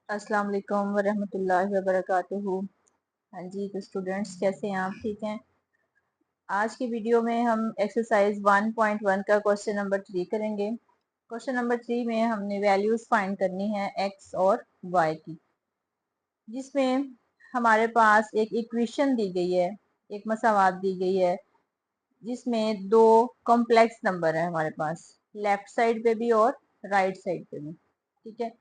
अस्सलाम वालेकुम वरहमतुल्लाहि वबरकातुहू। हाँ जी, तो स्टूडेंट्स कैसे हैं आप? ठीक हैं। आज की वीडियो में हम एक्सरसाइज 1.1 का क्वेश्चन नंबर 3 करेंगे। क्वेश्चन नंबर 3 में हमने वैल्यूज फाइंड करनी है एक्स और वाई की, जिसमें हमारे पास एक इक्वेशन दी गई है, एक मसावात दी गई है, जिसमें दो कॉम्प्लेक्स नंबर है हमारे पास, लेफ्ट साइड पे भी और राइट साइड पे भी। ठीक है।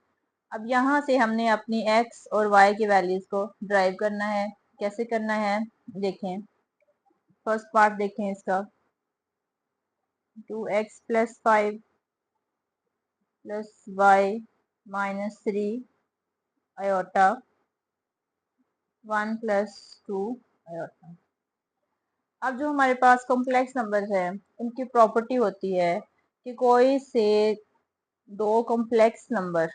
अब यहाँ से हमने अपनी x और y की वैल्यूज को ड्राइव करना है। कैसे करना है देखें। फर्स्ट पार्ट देखें इसका। 2x plus 5 plus y minus 3 iota 1 plus 2 iota. अब जो हमारे पास कॉम्प्लेक्स नंबर है, उनकी प्रॉपर्टी होती है कि कोई से दो कॉम्प्लेक्स नंबर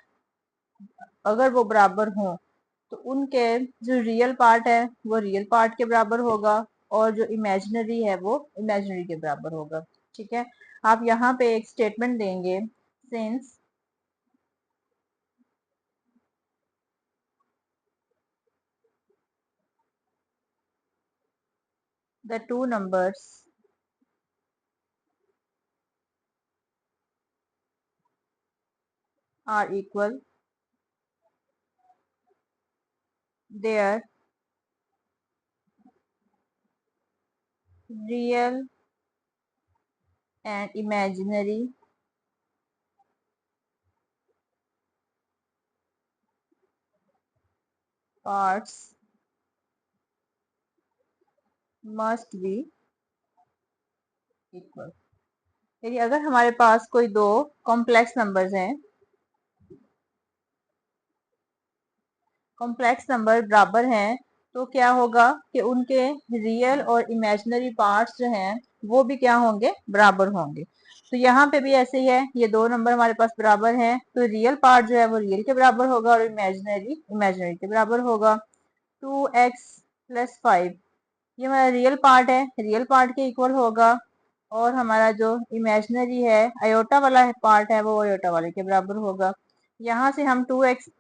अगर वो बराबर हों तो उनके जो रियल पार्ट है वो रियल पार्ट के बराबर होगा और जो इमेजिनरी है वो इमेजिनरी के बराबर होगा। ठीक है। आप यहाँ पे एक स्टेटमेंट देंगे, since the two numbers are equal their real and imaginary parts must be equal. यानी अगर हमारे पास कोई दो कॉम्प्लेक्स नंबर्स हैं, कॉम्प्लेक्स नंबर बराबर हैं, तो क्या होगा कि उनके रियल और इमेजिनरी पार्ट्स जो हैं वो भी क्या होंगे, बराबर होंगे। तो यहाँ पे भी ऐसे ही है, ये दो नंबर हमारे पास बराबर हैं, तो रियल पार्ट जो है वो रियल के बराबर होगा और इमेजिनरी इमेजिनरी के बराबर होगा। 2x प्लस 5 ये हमारा रियल पार्ट है, रियल पार्ट के इक्वल होगा, और हमारा जो इमेजिनरी है अयोटा वाला पार्ट है वो अयोटा वाले के बराबर होगा। यहाँ से हम 2x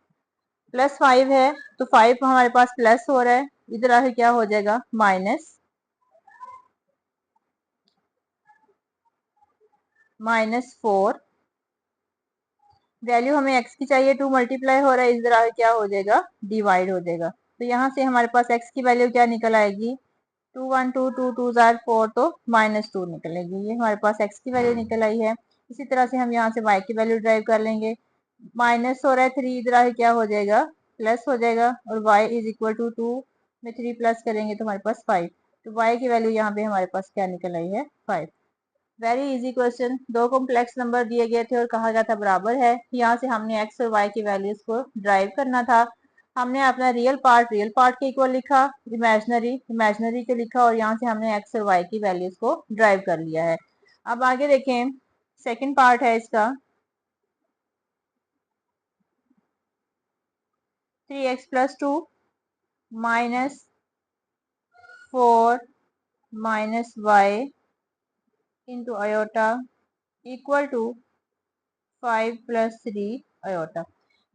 प्लस 5 है तो 5 हमारे पास प्लस हो रहा है, इधर आके क्या हो जाएगा, -4। वैल्यू हमें x की चाहिए, 2 मल्टीप्लाई हो रहा है, इधर आके क्या हो जाएगा, डिवाइड हो जाएगा। तो यहाँ से हमारे पास x की वैल्यू क्या निकल आएगी, 2 1 2 2 2 4 तो -2 निकलेगी। ये हमारे पास x की वैल्यू निकल आई है। इसी तरह से हम यहाँ से y की वैल्यू ड्राइव कर लेंगे। माइनस हो रहा है 3, इधर आके क्या हो जाएगा, प्लस हो जाएगा, और y इज इक्वल टू 2 में 3 प्लस करेंगे तो हमारे पास 5। तो y की वैल्यू यहाँ पे हमारे पास क्या निकल आई है, 5। Very easy question. दो कॉम्प्लेक्स नंबर दिए गए थे और कहा गया था बराबर है। यहाँ से हमने x और y की वैल्यूज को ड्राइव करना था। हमने अपना रियल पार्ट के इक्वल लिखा, इमेजिनरी इमेजिनरी के लिखा, और यहाँ से हमने x और y की वैल्यूज को ड्राइव कर लिया है। अब आगे देखें, सेकंड पार्ट है इसका। 3x plus 2 minus 4 minus y into iota equal to 5 plus 3 iota.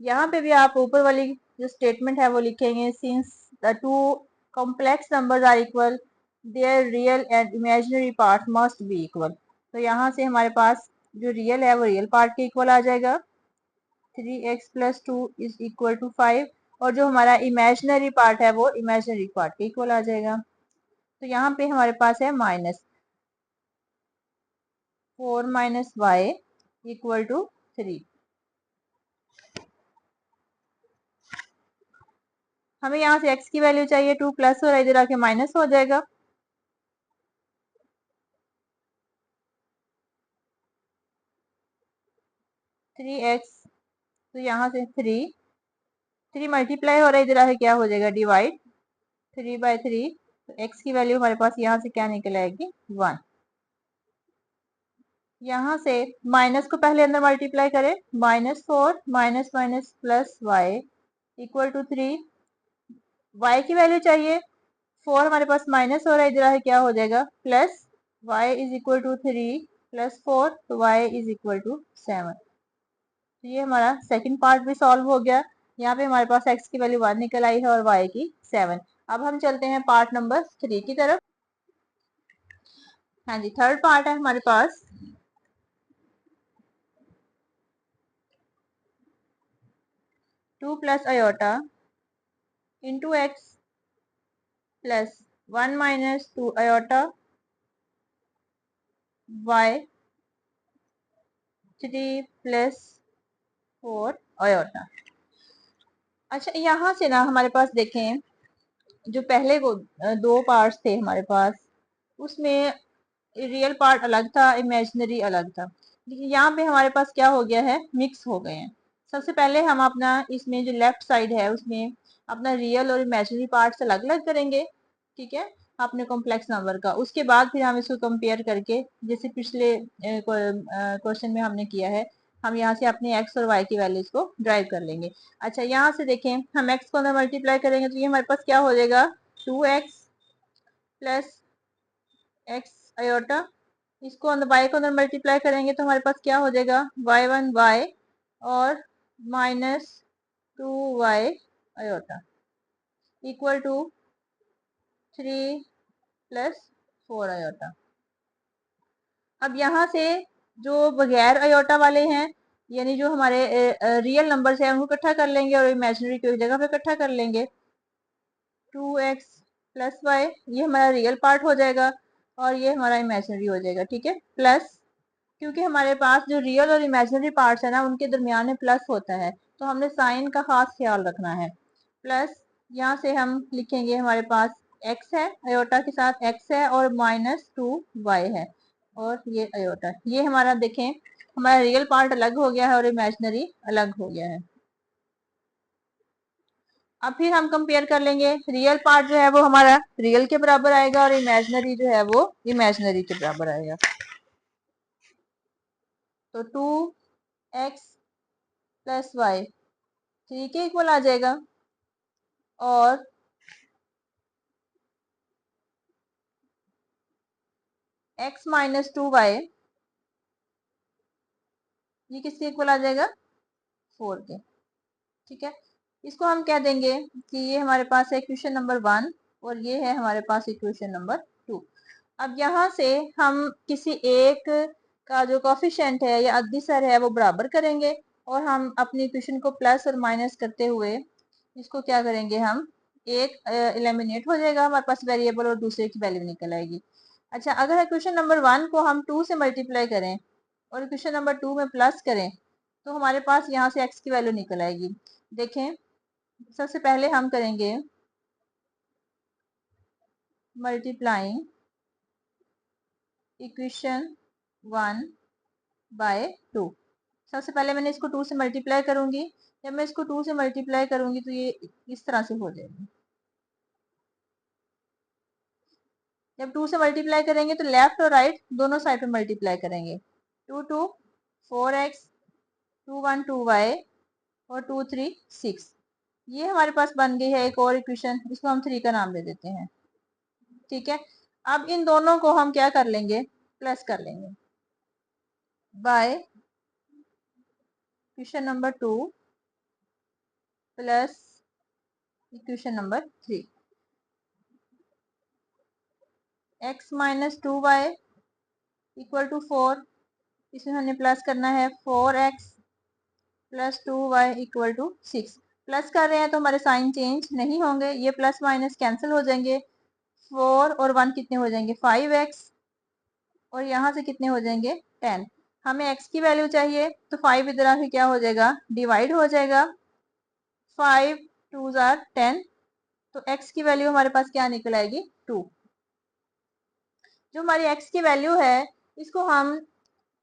यहाँ पे भी आप ऊपर वाली जो स्टेटमेंट है वो लिखेंगे, since the two complex numbers are equal their real and imaginary part must be equal. तो यहाँ से हमारे पास जो रियल है वो रियल पार्ट के इक्वल आ जाएगा, 3x plus 2 is equal to 5, और जो हमारा इमेजिनरी पार्ट है वो इमेजिनरी पार्ट के इक्वल आ जाएगा। तो यहाँ पे हमारे पास है -4 माइनस वाई इक्वल टू 3। हमें यहाँ से x की वैल्यू चाहिए, 2 प्लस हो रहा है, इधर आके माइनस हो जाएगा। थ्री एक्स, तो यहाँ से 3 मल्टीप्लाई हो रहा है, इधर आके क्या हो जाएगा, डिवाइड 3/3। तो x की वैल्यू हमारे पास यहाँ से क्या निकल आएगी, 1। यहाँ से माइनस को पहले अंदर मल्टीप्लाई करें, -4 minus minus plus y equal to 3। y की वैल्यू चाहिए, 4 हमारे पास माइनस हो रहा है, इधर आके क्या हो जाएगा, plus y is equal to 3 plus 4, तो y इज इक्वल टू 7। तो ये हमारा सेकंड पार्ट भी सॉल्व हो गया। यहाँ पे हमारे पास x की वैल्यू 1 निकल आई है और y की 7। अब हम चलते हैं पार्ट नंबर 3 की तरफ। हाँ जी, थर्ड पार्ट है हमारे पास। 2 plus iota into x plus 1 minus 2 iota y 3 plus 4 iota. अच्छा, यहाँ से ना हमारे पास देखें, जो पहले वो दो पार्ट्स थे हमारे पास, उसमें रियल पार्ट अलग था, इमेजिनरी अलग था। लेकिन यहाँ पे हमारे पास क्या हो गया है, मिक्स हो गए हैं। सबसे पहले हम अपना इसमें जो लेफ्ट साइड है उसमें अपना रियल और इमेजिनरी पार्ट्स अलग अलग करेंगे, ठीक है, अपने कॉम्प्लेक्स नंबर का। उसके बाद फिर हम इसको कंपेयर करके, जैसे पिछले क्वेश्चन में हमने किया है, हम यहाँ से अपने एक्स और वाई की वैल्यूज को ड्राइव कर लेंगे। अच्छा, यहाँ से देखें, हम एक्स को अंदर मल्टीप्लाई करेंगे तो ये हमारे पास क्या हो जाएगा, 2x प्लस एक्स आयोटा। इसको अंदर y को अंदर मल्टीप्लाई करेंगे तो हमारे पास क्या हो जाएगा, y1y और minus 2y iota equal to 3 plus 4 iota. अब यहाँ से जो बगैर आयोटा वाले हैं, यानी जो हमारे रियल नंबर्स हैं, उनको इकट्ठा कर लेंगे और इमेजिनरी को एक जगह पे इकट्ठा कर लेंगे। 2x प्लस वाई, ये हमारा रियल पार्ट हो जाएगा और ये हमारा इमेजिनरी हो जाएगा, ठीक है। प्लस, क्योंकि हमारे पास जो रियल और इमेजिनरी पार्ट्स है ना, उनके दरमियान में प्लस होता है, तो हमने साइन का खास ख्याल रखना है। प्लस यहाँ से हम लिखेंगे, हमारे पास x है, अयोटा के साथ x है और माइनस 2y है और ये अयोटा। ये हमारा देखें, हमारा रियल पार्ट अलग हो गया है और इमेजिनरी अलग हो गया है। अब फिर हम कंपेयर कर लेंगे, रियल पार्ट जो है वो हमारा रियल के बराबर आएगा और इमेजिनरी जो है वो इमेजिनरी के बराबर आएगा। तो 2x प्लस वाई 3 के इक्वल आ जाएगा और x माइनस 2y ये किसके इक्वल आ जाएगा, 4 के, ठीक है। इसको हम कह देंगे कि ये हमारे पास है इक्वेशन नंबर 1 और ये है हमारे पास इक्वेशन नंबर 2। अब यहाँ से हम किसी एक का जो कोफिशिएंट है या अद्दिसर है वो बराबर करेंगे और हम अपनी इक्वेशन को प्लस और माइनस करते हुए इसको क्या करेंगे, हम एक एलिमिनेट हो जाएगा हमारे पास वेरिएबल और दूसरे की वैल्यू निकल आएगी। अच्छा, अगर इक्वेशन नंबर 1 को हम 2 से मल्टीप्लाई करें और इक्वेशन नंबर 2 में प्लस करें तो हमारे पास यहाँ से x की वैल्यू निकल आएगी। देखें, सबसे पहले हम करेंगे मल्टीप्लाइंग इक्वेशन 1 बाय 2। सबसे पहले मैंने इसको 2 से मल्टीप्लाई करूंगी। जब मैं इसको 2 से मल्टीप्लाई करूंगी तो ये इस तरह से हो जाएगी। जब 2 से मल्टीप्लाई करेंगे तो लेफ्ट और राइट दोनों साइड पे मल्टीप्लाई करेंगे। 2 2 4x 2 1 2y और 2 3 6। ये हमारे पास बन गई है एक और इक्वेशन, इसको हम 3 का नाम दे देते हैं, ठीक है। अब इन दोनों को हम क्या कर लेंगे, प्लस कर लेंगे by equation number 2 plus equation number 3। x minus 2y equal to 4, इसमें हमने प्लस करना है 4x plus 2y equal to 6। Plus कर रहे हैं तो हमारे साइन चेंज नहीं होंगे, ये प्लस माइनस कैंसिल हो जाएंगे। 4 और 1 कितने हो जाएंगे, 5x और यहाँ से कितने हो जाएंगे, 10। हमें x की वैल्यू चाहिए तो 5 इधर आके क्या हो जाएगा, डिवाइड हो जाएगा। 5 2 आर 10, तो x की वैल्यू हमारे पास क्या निकल आएगी, 2। जो हमारी x की वैल्यू है इसको हम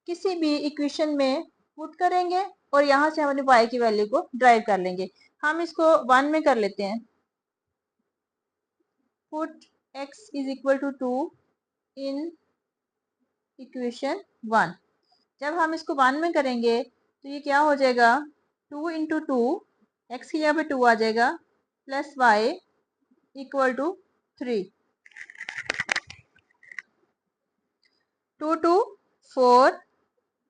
किसी भी इक्वेशन में पुट करेंगे और यहाँ से हम अपने y की वैल्यू को ड्राइव कर लेंगे। हम इसको 1 में कर लेते हैं। Put x is equal to 2 in equation 1। जब हम इसको 1 में करेंगे तो ये क्या हो जाएगा, 2 इंटू 2, एक्स की जगह पे 2 आ जाएगा, plus y equal to 3। 2 2 4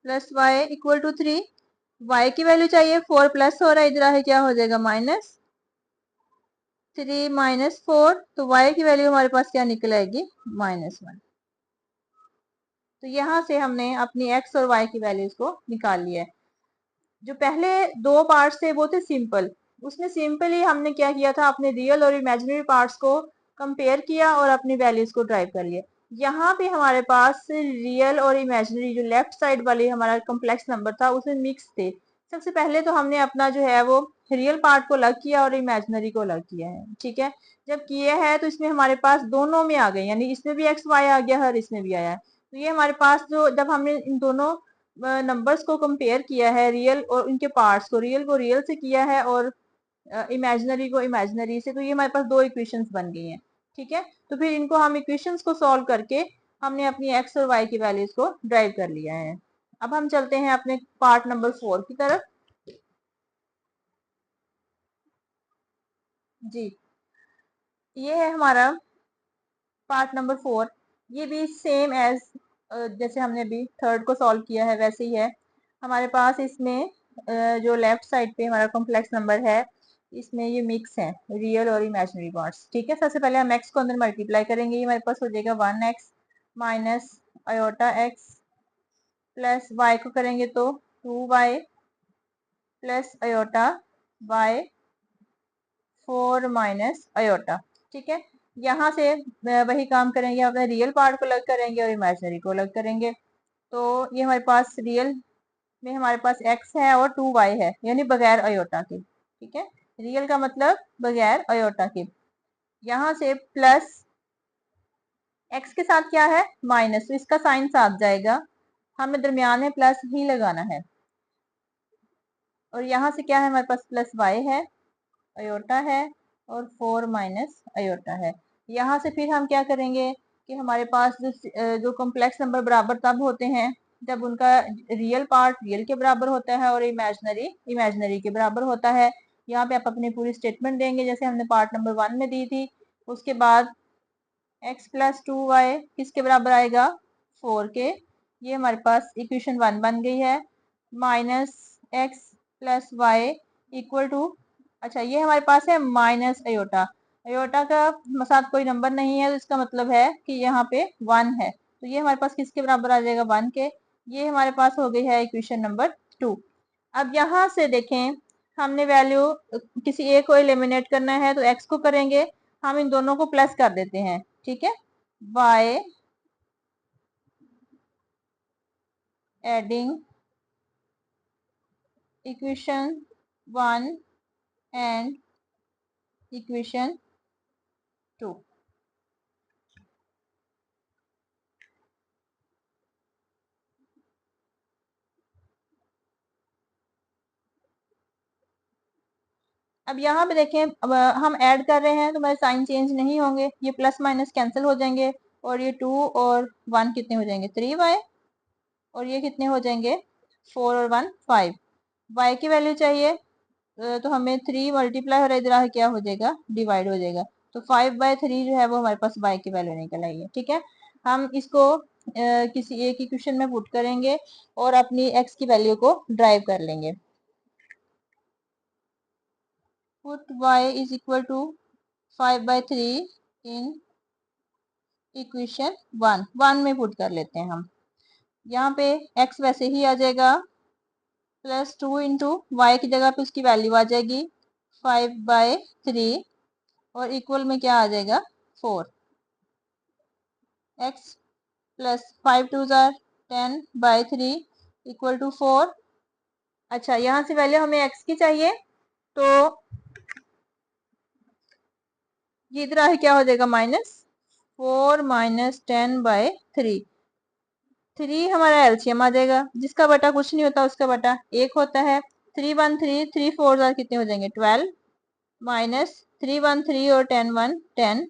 plus y equal to 3। y की वैल्यू चाहिए, 4 प्लस हो रहा है इधर है, क्या हो जाएगा -3 -4, तो y की वैल्यू हमारे पास क्या निकल आएगी -1। तो यहाँ से हमने अपनी x और y की वैल्यूज को निकाल लिया है। जो पहले दो पार्ट्स थे वो थे सिंपल, उसमें सिंपली हमने क्या किया था, अपने रियल और इमेजिनरी पार्ट्स को कंपेयर किया और अपनी वैल्यूज को ड्राइव कर लिया। यहाँ पे हमारे पास रियल और इमेजिनरी जो लेफ्ट साइड वाली हमारा कॉम्प्लेक्स नंबर था उसमें मिक्स थे। सबसे पहले तो हमने अपना जो है वो रियल पार्ट को अलग किया और इमेजिनरी को अलग किया है, ठीक है। जब किया है तो इसमें हमारे पास दोनों में आ गए, यानी इसमें भी एक्स वाई आ गया और इसमें भी आया है। तो ये हमारे पास जो जब हमने इन दोनों नंबर्स को कंपेयर किया है, रियल और उनके पार्ट्स को रियल से किया है और इमेजिनरी को इमेजिनरी से, तो ये हमारे पास दो इक्वेशंस बन गई हैं, ठीक है। तो फिर इनको हम इक्वेशंस को सॉल्व करके हमने अपनी एक्स और वाई की वैल्यूज को ड्राइव कर लिया है। अब हम चलते हैं अपने पार्ट नंबर 4 की तरफ। जी, ये है हमारा पार्ट नंबर 4। ये भी सेम एज जैसे हमने अभी थर्ड को सॉल्व किया है वैसे ही है। हमारे पास इसमें जो लेफ्ट साइड पे हमारा कॉम्प्लेक्स नंबर है इसमें ये मिक्स है रियल और इमेजिनरी पार्ट्स, ठीक है। सबसे पहले हम एक्स को अंदर मल्टीप्लाई करेंगे, ये हमारे पास हो जाएगा 1x minus iota x, plus y को करेंगे तो 2y plus iota y 4 minus iota, ठीक है। यहाँ से वही काम करेंगे, अपने रियल पार्ट को अलग करेंगे और इमेजिनरी को अलग करेंगे। तो ये हमारे पास रियल में हमारे पास x है और 2y है, यानी बगैर अयोटा के, ठीक है। रियल का मतलब बगैर अयोटा के। यहाँ से प्लस x के साथ क्या है माइनस, तो इसका साइन साथ जाएगा, हमें दरमियान में प्लस ही लगाना है। और यहाँ से क्या है हमारे पास प्लस y है, अयोटा है और 4 माइनस अयोटा है। यहाँ से फिर हम क्या करेंगे कि हमारे पास जो कॉम्प्लेक्स नंबर बराबर तब होते हैं जब उनका रियल पार्ट रियल के बराबर होता है और इमेजिनरी इमेजिनरी के बराबर होता है। यहाँ पे आप अपनी पूरी स्टेटमेंट देंगे जैसे हमने पार्ट नंबर 1 में दी थी। उसके बाद x प्लस 2y किसके बराबर आएगा 4 के, ये हमारे पास इक्वेशन 1 बन गई है। Minus x plus y equal to, अच्छा ये हमारे पास है माइनस अयोटा, अयोटा का साथ कोई नंबर नहीं है तो इसका मतलब है कि यहाँ पे 1 है, तो ये हमारे पास किसके बराबर आ जाएगा 1 के। ये हमारे पास हो गई है इक्वेशन नंबर 2। अब यहाँ से देखें, हमने वैल्यू किसी एक को एलिमिनेट करना है तो x को करेंगे, हम इन दोनों को प्लस कर देते हैं, ठीक है। y adding equation 1 and equation 2। अब यहाँ पे देखें, अब हम ऐड कर रहे हैं तो हमारे साइन चेंज नहीं होंगे, ये प्लस माइनस कैंसिल हो जाएंगे और ये 2 और 1 कितने हो जाएंगे 3y, और ये कितने हो जाएंगे 4 और 1 5। y की वैल्यू चाहिए तो हमें 3 मल्टीप्लाई हो रहा है इधर क्या हो जाएगा डिवाइड हो जाएगा, तो 5/3 जो है वो हमारे पास y की वैल्यू निकल आई है, ठीक है। हम इसको किसी एक इक्वेशन में पुट करेंगे और अपनी x की वैल्यू को ड्राइव कर लेंगे। Put y is equal to 5/3 in equation 1 में पुट कर लेते हैं हम। यहाँ पे x वैसे ही आ जाएगा, प्लस 2 इंटू वाई की जगह पे उसकी वैल्यू आ जाएगी 5/3 और इक्वल में क्या आ जाएगा 4। x प्लस 5 टू जार 10/3 इक्वल टू 4। अच्छा यहाँ से वैल्यू हमें x की चाहिए तो ये इधर क्या हो जाएगा -4 माइनस 10/3। 3 हमारा एलसीएम आ जाएगा, जिसका बटा कुछ नहीं होता उसका बटा 1 होता है। 3 1 3 3 4 जार कितने हो जाएंगे 12 माइनस 3 1 3 और 10 1 10,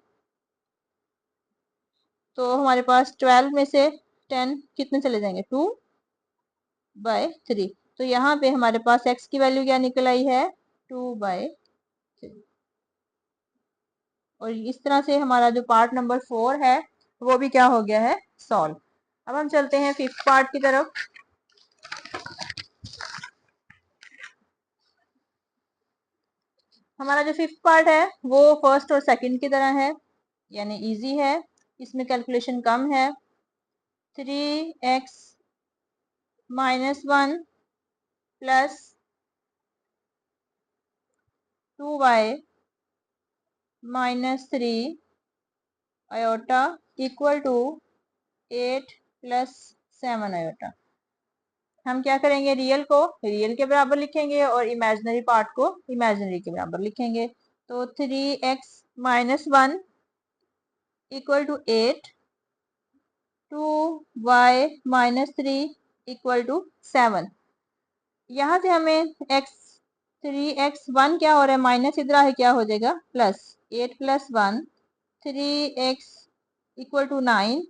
तो हमारे पास 12 में से 10 कितने चले जाएंगे 2/3। तो यहाँ पे हमारे पास x की वैल्यू क्या निकल आई है 2/3। और इस तरह से हमारा जो पार्ट नंबर 4 है वो भी क्या हो गया है सॉल्व। अब हम चलते हैं फिफ्थ पार्ट की तरफ। हमारा जो फिफ्थ पार्ट है वो फर्स्ट और सेकंड की तरह है, यानी इजी है, इसमें कैलकुलेशन कम है। 3x minus 1 plus 2y minus 3 iota equal to 8 plus 7 iota. हम क्या करेंगे, रियल को रियल के बराबर लिखेंगे और इमेजिनरी पार्ट को इमेजिनरी के बराबर लिखेंगे। तो 3x minus 1 equal to 8, 2y minus 3 equal to 7। यहाँ से हमें x 3x 1 क्या हो रहा है, माइनस, इधर है क्या हो जाएगा plus, 8 plus 1 3x equal to 9,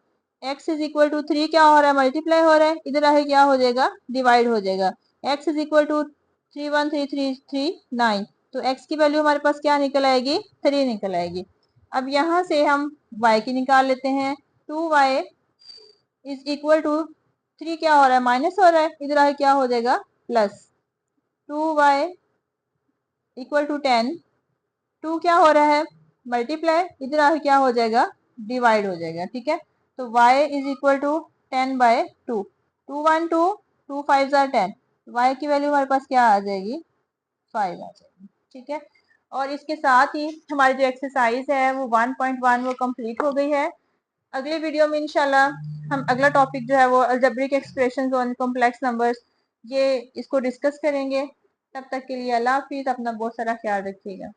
x is equal to 3 क्या हो रहा है, मल्टीप्लाई हो रहा है, इधर है क्या हो जाएगा डिवाइड हो जाएगा। x इज इक्वल टू 3 1 3 3 3 9, तो x की वैल्यू हमारे पास क्या निकल आएगी, 3 निकल आएगी। अब यहाँ से हम y की निकाल लेते हैं। 2y इज इक्वल टू 3 क्या हो रहा है, माइनस हो रहा है, इधर है क्या हो जाएगा प्लस। 2y इक्वल टू 10, 2 क्या हो रहा है मल्टीप्लाई, इधर आके क्या हो जाएगा डिवाइड हो जाएगा, ठीक है। तो y is equal to 10/2, 2 1 2 2 5 10, y की वैल्यू हमारे पास क्या आ जाएगी 5 आ जाएगी, ठीक है। और इसके साथ ही हमारी जो एक्सरसाइज है वो 1.1 वो कंप्लीट हो गई है। अगली वीडियो में इंशाल्लाह हम अगला टॉपिक जो है वो अलजेब्रिक एक्सप्रेशंस और कॉम्प्लेक्स नंबर्स, ये इसको डिस्कस करेंगे। तब तक के लिए अल्लाह हाफिज, अपना बहुत सारा ख्याल रखिएगा।